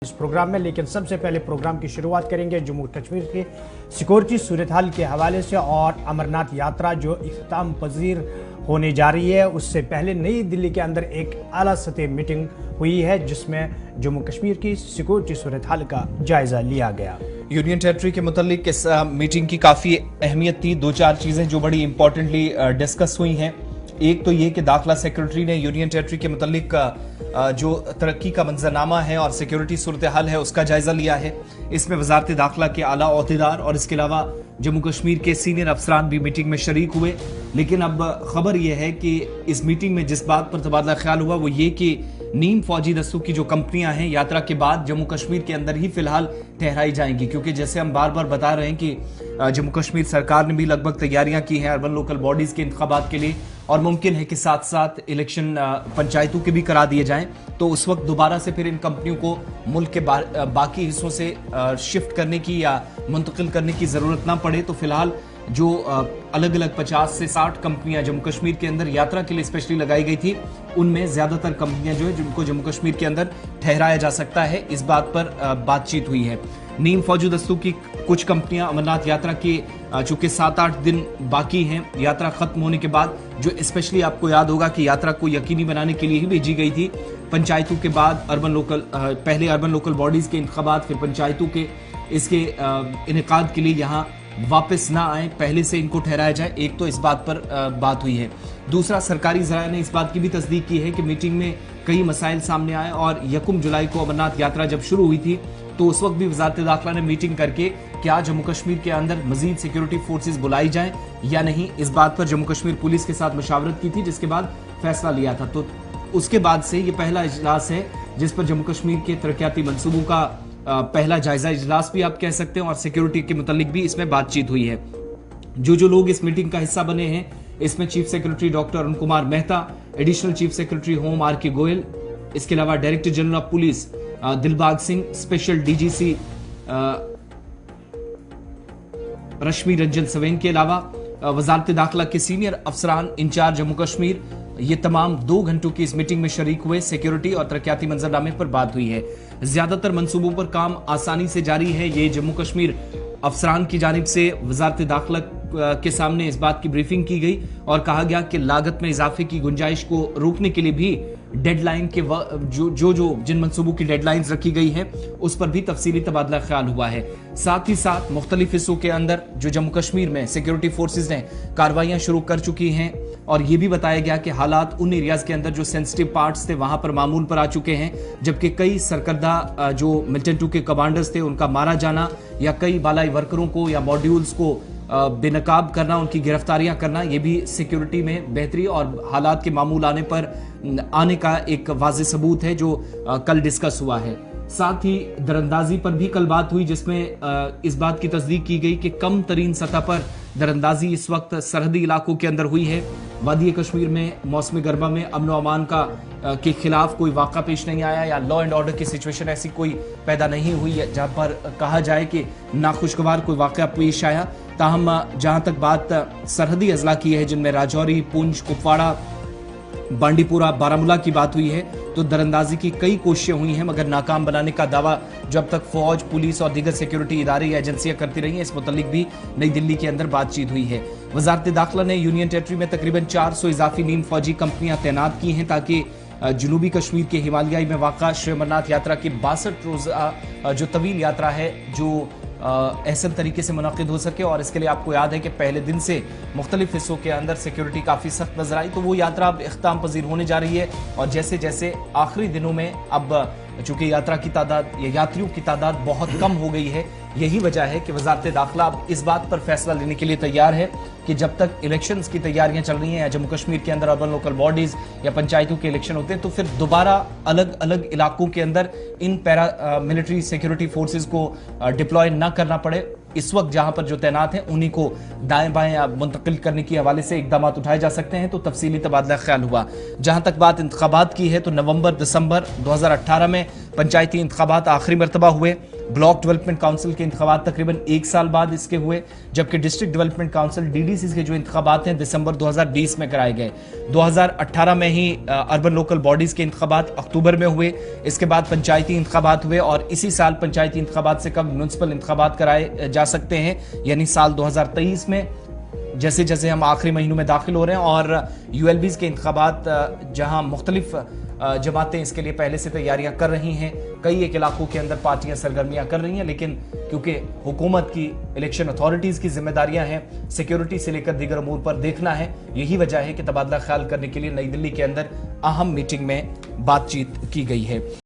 इस प्रोग्राम में, लेकिन सबसे पहले प्रोग्राम की शुरुआत करेंगे जम्मू कश्मीर की सिक्योरिटी सूरत हाल के हवाले से। और अमरनाथ यात्रा जो इख्तिताम पजीर होने जा रही है, उससे पहले नई दिल्ली के अंदर एक आला सतह मीटिंग हुई है जिसमें जम्मू कश्मीर की सिक्योरिटी सूरत हाल का जायजा लिया गया। यूनियन टेरिटरी के मुतालिक इस मीटिंग की काफ़ी अहमियत थी। दो चार चीज़ें जो बड़ी इंपॉर्टेंटली डिस्कस हुई हैं। एक तो ये कि दाखिला सेक्रेटरी ने यूनियन टेरिटरी के मुतालिक जो तरक्की का मंजरनामा है और सिक्योरिटी सूरत हाल है उसका जायजा लिया है। इसमें वजारत दाखिला के आला ओहदेदार और इसके अलावा जम्मू कश्मीर के सीनियर अफसरान भी मीटिंग में शरीक हुए। लेकिन अब खबर यह है कि इस मीटिंग में जिस बात पर तबादला ख्याल हुआ वो ये कि नीम फौजी दस्तों की जो कंपनियां हैं यात्रा के बाद जम्मू कश्मीर के अंदर ही फिलहाल ठहराई जाएंगी, क्योंकि जैसे हम बार बार बता रहे हैं कि जम्मू कश्मीर सरकार ने भी लगभग तैयारियां की हैं अर्बन लोकल बॉडीज के इंतखाबात के लिए, और मुमकिन है कि साथ साथ इलेक्शन पंचायतों के भी करा दिए जाएं। तो उस वक्त दोबारा से फिर इन कंपनियों को मुल्क के बाकी हिस्सों से शिफ्ट करने की या मुंतकिल करने की ज़रूरत ना पड़े। तो फिलहाल जो अलग अलग 50 से 60 कंपनियां जम्मू कश्मीर के अंदर यात्रा के लिए स्पेशली लगाई गई थी, उनमें ज़्यादातर कंपनियां जो है जिनको जम्मू कश्मीर के अंदर ठहराया जा सकता है, इस बात पर बातचीत हुई है। नीम फौजी दस्तों की कुछ कंपनियां अमरनाथ यात्रा के चूंकि 7-8 दिन बाकी हैं यात्रा खत्म होने के बाद, जो स्पेशली आपको याद होगा कि यात्रा को यकीनी बनाने के लिए ही भेजी गई थी। पंचायतों के बाद पहले अर्बन लोकल बॉडीज के इंतखाबात, फिर पंचायतों के इसके इनेकाद के लिए यहाँ वापस ना आए, पहले से इनको ठहराया जाए। एक तो इस बात पर बात हुई है। दूसरा, सरकारी ज़राए ने इस बात की भी तस्दीक की है कि मीटिंग में कई मसाइल सामने आए और 1 जुलाई को अमरनाथ यात्रा जब शुरू हुई थी तो उस वक्त भी वजारत दाखिला ने मीटिंग करके क्या जम्मू कश्मीर के अंदर मजीद सिक्योरिटी फोर्सेस बुलाई जाएं या नहीं, इस बात पर जम्मू कश्मीर पुलिस के साथ मशावरत की थी, जिसके बाद फैसला लिया था। तो उसके बाद से ये पहला इजलास है जिस पर जम्मू कश्मीर के तरक्याती मंसूबों का पहला जायजा इजलास भी आप कह सकते हैं, और सिक्योरिटी के मुतालिक भी इसमें बातचीत हुई है। जो लोग इस मीटिंग का हिस्सा बने हैं, इसमें chief secretary doctor Arun Kumar Mehta, additional chief secretary home R K. Goyal, इसके अलावा director general of police Dilbag Singh, special DGC Rashmi Ranjan Swain के अलावा वजारत दाखिला के सीनियर अफसरान इंचार्ज जम्मू कश्मीर, ये तमाम 2 घंटों की इस मीटिंग में शरीक हुए। सिक्योरिटी और तरक्याती मंजरनामे पर बात हुई है। ज्यादातर मंसूबों पर काम आसानी से जारी है। ये जम्मू कश्मीर अफसरान की जानिब से वजारत दाखिला के सामने इस बात की ब्रीफिंग की गई और कहा गया कि लागत में इजाफे की गुंजाइश को रोकने के लिए भी डेडलाइन के जिन मंसूबों की डेडलाइंस रखी गई हैं उस पर भी तफसीली तबादला ख्याल हुआ है। साथ ही साथ मुख्तलिफ हिस्सों के अंदर जो जम्मू कश्मीर में सिक्योरिटी फोर्सेज ने कार्रवाइयां शुरू कर चुकी हैं, और ये भी बताया गया कि हालात उन एरियाज के अंदर जो सेंसिटिव पार्ट्स थे वहां पर मामूल पर आ चुके हैं, जबकि कई सरकर्दा जो मिलिटेंट 2 के कमांडर्स थे उनका मारा जाना या कई बालाई वर्करों को या मॉड्यूल्स को बेनकाब करना, उनकी गिरफ्तारियां करना, ये भी सिक्योरिटी में बेहतरी और हालात के मामूल आने का एक वाज़ेह सबूत है जो कल डिस्कस हुआ है। साथ ही दरअंदाजी पर भी कल बात हुई जिसमें इस बात की तस्दीक की गई कि कम तरीन सतह पर दरअंदाजी इस वक्त सरहदी इलाकों के अंदर हुई है। वादी कश्मीर में मौसम गर्मा में अमन व अमान के खिलाफ कोई वाक़ा पेश नहीं आया या लॉ एंड ऑर्डर की सिचुएशन ऐसी कोई पैदा नहीं हुई है जहाँ पर कहा जाए कि नाखुशगवार कोई वाक़ा पेश आया। ताहम जहाँ तक बात सरहदी अजला की है जिनमें राजौरी, पुंछ, कुपवाड़ा, बांडीपुरा, बारामूला की बात हुई है, तो दरअंदाजी की कई कोशिशें हुई हैं मगर नाकाम बनाने का दावा जब तक फौज, पुलिस और दीगर सिक्योरिटी इदारे या एजेंसियां करती रही हैं, इस मुतालिक भी नई दिल्ली के अंदर बातचीत हुई है। वजारत दाखिला ने यूनियन टेरिटरी में तकरीबन 400 इजाफी नीम फौजी कंपनियां तैनात की हैं ताकि जनूबी कश्मीर के हिमालयाई में वाक़ा श्री अमरनाथ यात्रा की 62 रोज़ा जो तवील यात्रा है जो एहसन तरीके से मुनक़िद हो सके। और इसके लिए आपको याद है कि पहले दिन से मुख्तलिफ हिस्सों के अंदर सिक्योरिटी काफ़ी सख्त नजर आई, तो वो यात्रा अब इख्तिताम पजीर होने जा रही है। और जैसे जैसे आखिरी दिनों में अब चूंकि यात्रा की तादाद या यात्रियों की तादाद बहुत कम हो गई है, यही वजह है कि वजारत दाखिला अब इस बात पर फैसला लेने के लिए तैयार है कि जब तक इलेक्शंस की तैयारियां चल रही हैं या जम्मू कश्मीर के अंदर अर्बन लोकल बॉडीज या पंचायतों के इलेक्शन होते हैं, तो फिर दोबारा अलग अलग इलाकों के अंदर in para military security forces को डिप्लॉय ना करना पड़े। इस वक्त जहां पर जो तैनात हैं उन्हीं को दाएं बाएं मुंतकिल करने के हवाले से इकदाम उठाए जा सकते हैं। तो तफसीली तबादला ख्याल हुआ। जहां तक बात इंतखाबात की है तो नवंबर दिसंबर 2018 में पंचायती इंतखाबात आखिरी मरतबा हुए। ब्लॉक डेवलपमेंट काउंसिल के इंतखाबात तकरीबन 1 साल बाद इसके हुए, जबकि डिस्ट्रिक्ट डेवलपमेंट काउंसिल डीडीसी के जो इंतखाबात हैं दिसंबर 2020 में कराए गए। 2018 में ही अर्बन लोकल बॉडीज के इंतखाबात अक्टूबर में हुए। इसके बाद पंचायती इंतखाबात हुए और इसी साल पंचायती इंतखाबात से कब म्युनिसिपल इंतखाबात कराए जा सकते हैं, यानी साल 2023 में। जैसे जैसे हम आखिरी महीनों में दाखिल हो रहे हैं और यूएलबीज के इंतखाबात जहां मुख्तलिफ जमातें इसके लिए पहले से तैयारियां कर रही हैं, कई एक इलाकों के अंदर पार्टियां सरगर्मियां कर रही हैं, लेकिन क्योंकि हुकूमत की इलेक्शन अथॉरिटीज की जिम्मेदारियां हैं, सिक्योरिटी से लेकर दीगर अमूर पर देखना है, यही वजह है कि तबादला ख्याल करने के लिए नई दिल्ली के अंदर अहम मीटिंग में बातचीत की गई है।